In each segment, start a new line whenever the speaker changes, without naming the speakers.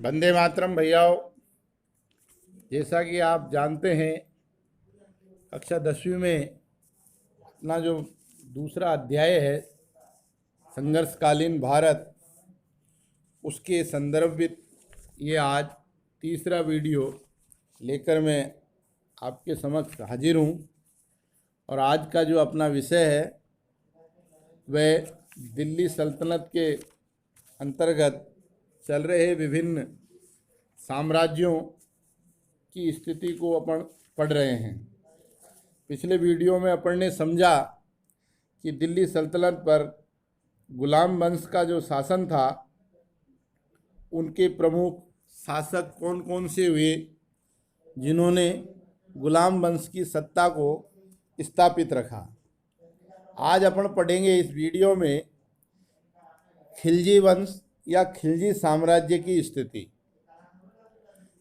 वंदे मातरम भैयाओ। जैसा कि आप जानते हैं, कक्षा 10वीं में अपना जो दूसरा अध्याय है संघर्षकालीन भारत, उसके संदर्भित ये आज तीसरा वीडियो लेकर मैं आपके समक्ष हाजिर हूँ। और आज का जो अपना विषय है वह दिल्ली सल्तनत के अंतर्गत चल रहे विभिन्न साम्राज्यों की स्थिति को अपन पढ़ रहे हैं। पिछले वीडियो में अपन ने समझा कि दिल्ली सल्तनत पर गुलाम वंश का जो शासन था, उनके प्रमुख शासक कौन कौन से हुए जिन्होंने गुलाम वंश की सत्ता को स्थापित रखा। आज अपन पढ़ेंगे इस वीडियो में खिलजी वंश या खिलजी साम्राज्य की स्थिति।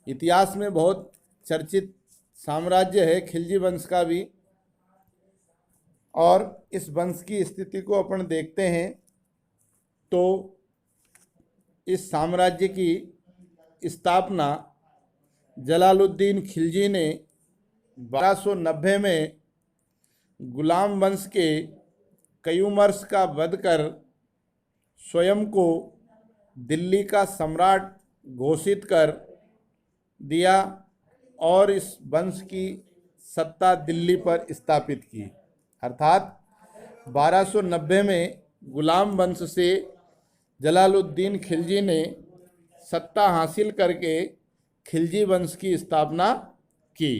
इतिहास में बहुत चर्चित साम्राज्य है खिलजी वंश का भी, और इस वंश की स्थिति को अपन देखते हैं तो इस साम्राज्य की स्थापना जलालुद्दीन खिलजी ने 1290 में गुलाम वंश के कयूमर्स का वध कर स्वयं को दिल्ली का सम्राट घोषित कर दिया और इस वंश की सत्ता दिल्ली पर स्थापित की। अर्थात 1290 में गुलाम वंश से जलालुद्दीन खिलजी ने सत्ता हासिल करके खिलजी वंश की स्थापना की।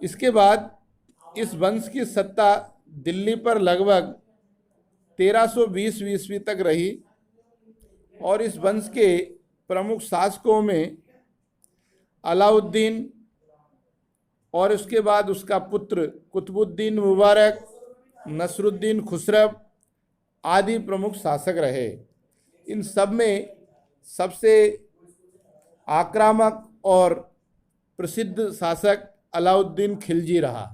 इसके बाद इस वंश की सत्ता दिल्ली पर लगभग 1320 ईस्वी तक रही और इस वंश के प्रमुख शासकों में अलाउद्दीन और उसके बाद उसका पुत्र कुतुबुद्दीन मुबारक, नसरुद्दीन खुसरव आदि प्रमुख शासक रहे। इन सब में सबसे आक्रामक और प्रसिद्ध शासक अलाउद्दीन खिलजी रहा,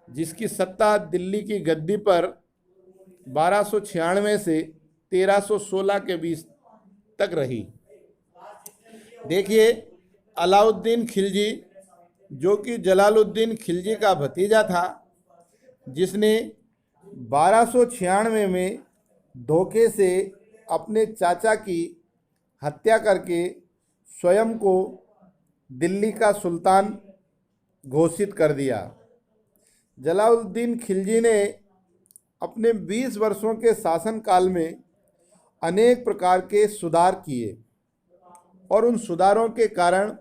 जिसकी सत्ता दिल्ली की गद्दी पर 1296 से 1316 के बीच तक रही। देखिए, अलाउद्दीन खिलजी जो कि जलालुद्दीन खिलजी का भतीजा था, जिसने 1296 में धोखे से अपने चाचा की हत्या करके स्वयं को दिल्ली का सुल्तान घोषित कर दिया। जलालुद्दीन खिलजी ने अपने 20 वर्षों के शासनकाल में अनेक प्रकार के सुधार किए और उन सुधारों के कारण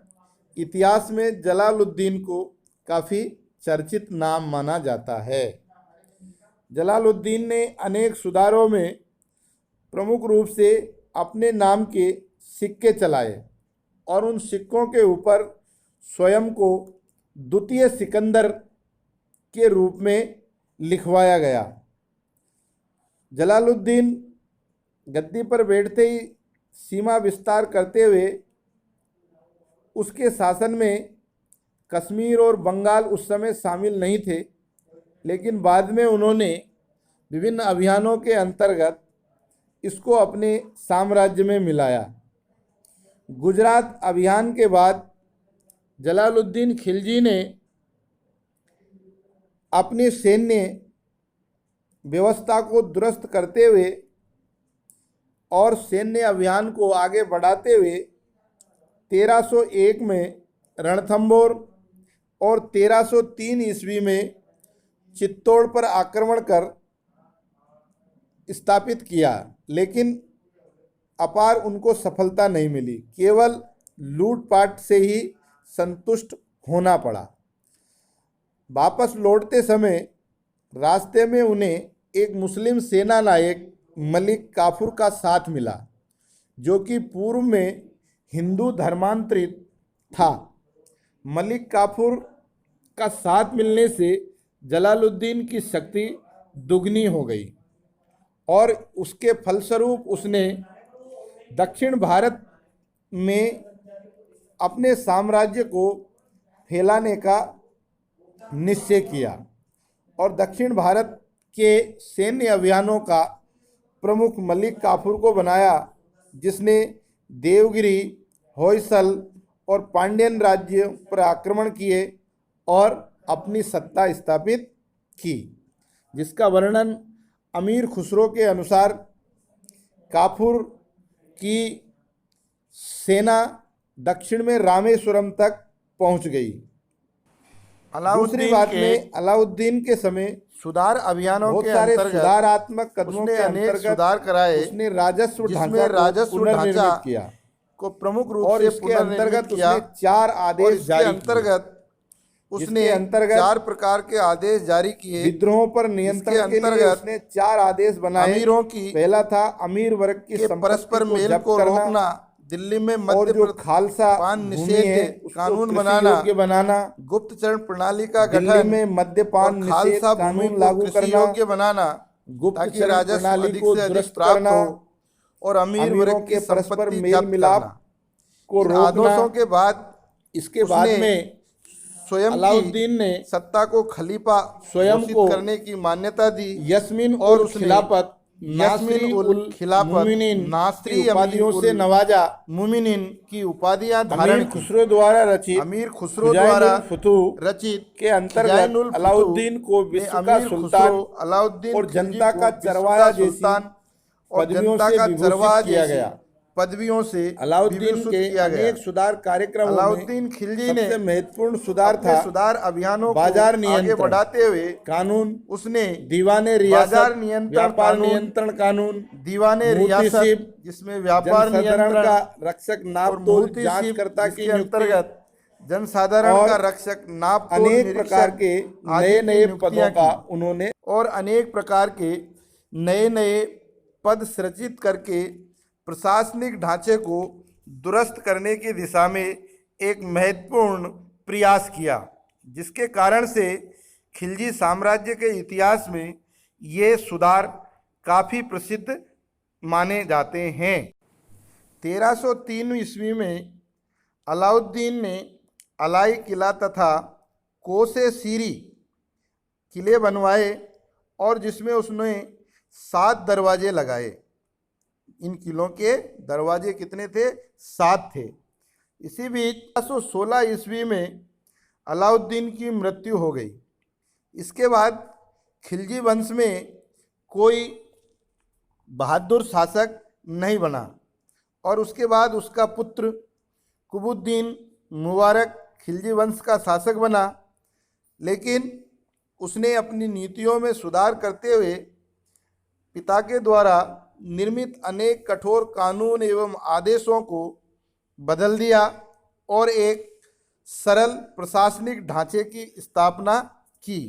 इतिहास में जलालुद्दीन को काफ़ी चर्चित नाम माना जाता है। जलालुद्दीन ने अनेक सुधारों में प्रमुख रूप से अपने नाम के सिक्के चलाए और उन सिक्कों के ऊपर स्वयं को द्वितीय सिकंदर के रूप में लिखवाया गया। जलालुद्दीन गद्दी पर बैठते ही सीमा विस्तार करते हुए उसके शासन में कश्मीर और बंगाल उस समय शामिल नहीं थे, लेकिन बाद में उन्होंने विभिन्न अभियानों के अंतर्गत इसको अपने साम्राज्य में मिलाया। गुजरात अभियान के बाद जलालुद्दीन खिलजी ने अपनी सैन्य व्यवस्था को दुरुस्त करते हुए और सैन्य अभियान को आगे बढ़ाते हुए 1301 में रणथंबोर और 1303 ईस्वी में चित्तौड़ पर आक्रमण कर स्थापित किया, लेकिन अपार उनको सफलता नहीं मिली। केवल लूटपाट से ही संतुष्ट होना पड़ा। वापस लौटते समय रास्ते में उन्हें एक मुस्लिम सेना नायक मलिक काफूर का साथ मिला, जो कि पूर्व में हिंदू धर्मांतरित था। मलिक काफूर का साथ मिलने से जलालुद्दीन की शक्ति दुगनी हो गई और उसके फलस्वरूप उसने दक्षिण भारत में अपने साम्राज्य को फैलाने का निश्चय किया और दक्षिण भारत के सैन्य अभियानों का प्रमुख मलिक काफूर को बनाया, जिसने देवगिरी, होयसल और पांड्यन राज्य पर आक्रमण किए और अपनी सत्ता स्थापित की, जिसका वर्णन अमीर खुसरो के अनुसार काफूर की सेना दक्षिण में रामेश्वरम तक पहुंच गई। दूसरी बात में अलाउद्दीन के समय
सुधार अभियानों
बहुत
के
सारे
अंतर्गत
सुधारात्मक कदमों के
अनेक
अंतर्गत
सुधार कराए,
उसने राजस्व
जिसमें राजस्व
पुनर्निर्मित
ढांचा
किया
को प्रमुख रूप
और
से
इसके अंतर्गत
पुनर्निर्मित किया।
उसने 4
और
आदेश
इसके
जारी किए,
अंतर्गत उसने
जिसके अंतर्गत
4 प्रकार के आदेश जारी किए।
विद्रोहों पर नियंत्रण के लिए
अंतर्गत
उसने 4 आदेश बनाए।
अमीरों की
पहला था अमीर वर्ग की
के
संपत्ति
परस्पर
को
मेल
जब्त
को
करना
रोकना, दिल्ली में
और
मध्य
जो खालसा
पान
भूमि
निषेध
है उसको
कानून
कृषि
बनाना,
योग्य बनाना,
गुप्तचर प्रणाली का
दिल्ली
गठन
में मद्यपान
और
निषेध
खालसा भूमि
कानून
को
लागू
कृषि
करना,
योग्य बनाना, ताकि
गुप्तचर
राजस्व
प्रणाली
अधिक
को
से अधिक
दुरुस्त
प्राप्त
करना,
हो और अमीर
अमीरों
वर्ग की
के परस्पर
संपत्ति
मेल
जब्त
मिलाप
करना।
को
इन
रोकना।
आदेशों के बाद
इसके बाद
उसने
में
स्वयं
अलाउद्दीन ने
सत्ता को खलीफा
स्वयं
घोषित
को
करने की मान्यता दी
यस्मिन
और
उल
उसने
खिलाफत,
यस्मिन
नासरी
उल
उल
खिलाफत,
मुमिनीन
नासरी
की उपाधियों
उल
से नवाजा।
मुमिनीन की उपाधियां धारण
अमीर
की।
खुसरो द्वारा रचित
अमीर खुसरो द्वारा रचित
के अंतर्गत
खिजाइनुल फुतूह
अलाउद्दीन को
ने
विश्व का
अमीर
सुल्तान
खुसरो, अलाउद्दीन
और
खिलजी
जनता
को
का
विश्व
चरवाहा
का
जैसी
सुल्तान और
पदवियों
जनता
से
का
विभूषित
चरवाहा
किया
जैसी
गया।
पदवियों से
अलाउद्दीन
विभूषित
के
किया गया।
अनेक सुधार कार्यक्रमों में
अलाउद्दीन खिलजी ने
सबसे महत्वपूर्ण सुधार
अपने
था
सुधार अभियानों
बाजार
को आगे
नियंत्रण
बढ़ाते हुए
कानून,
उसने
दीवाने
बाजार
रियासत,
नियंत्रण
व्यापार
कानून,
नियंत्रण कानून,
दीवाने रियासत
मुहतसिब,
जिसमें व्यापार
जनसाधारण
नियंत्रण
का रक्षक
और
नापतोल
मुहतसिब
जांचकर्ता की
जिसके
नियुक्ति
अंतर्गत जनसाधारण
और
का रक्षक नापतोल
अनेक प्रकार
निरीक्षक
के
आदि
नए
की
नए
नियुक्तियां
पदों का
की
उन्होंने
और अनेक प्रकार के नए नए पद सृजित करके प्रशासनिक ढांचे को दुरुस्त करने की दिशा में एक महत्वपूर्ण प्रयास किया, जिसके कारण से खिलजी साम्राज्य के इतिहास में ये सुधार काफ़ी प्रसिद्ध माने जाते हैं। 1303 ईस्वी में अलाउद्दीन ने अलाई किला तथा कोसे सीरी किले बनवाए और जिसमें उसने 7 दरवाजे लगाए। इन किलों के दरवाजे कितने थे? 7 थे। इसी बीच 1316 ईस्वी में अलाउद्दीन की मृत्यु हो गई। इसके बाद खिलजी वंश में कोई बहादुर शासक नहीं बना और उसके बाद उसका पुत्र कुतुबुद्दीन मुबारक खिलजी वंश का शासक बना, लेकिन उसने अपनी नीतियों में सुधार करते हुए पिता के द्वारा निर्मित अनेक कठोर कानून एवं आदेशों को बदल दिया और एक सरल प्रशासनिक ढांचे की स्थापना की,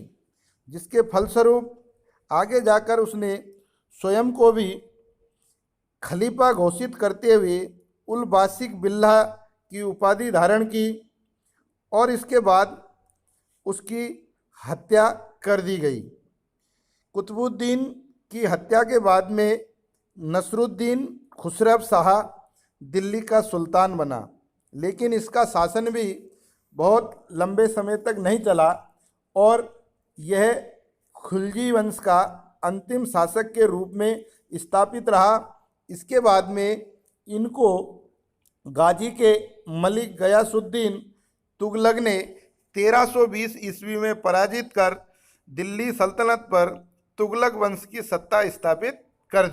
जिसके फलस्वरूप आगे जाकर उसने स्वयं को भी खलीफा घोषित करते हुए उल बासिक बिल्ला की उपाधि धारण की और इसके बाद उसकी हत्या कर दी गई। कुतुबुद्दीन की हत्या के बाद में नसरुद्दीन खुसरो शाह दिल्ली का सुल्तान बना, लेकिन इसका शासन भी बहुत लंबे समय तक नहीं चला और यह खिलजी वंश का अंतिम शासक के रूप में स्थापित रहा। इसके बाद में इनको गाजी के मलिक गयासुद्दीन तुगलक ने 1320 ईस्वी में पराजित कर दिल्ली सल्तनत पर तुगलक वंश की सत्ता स्थापित कर दी।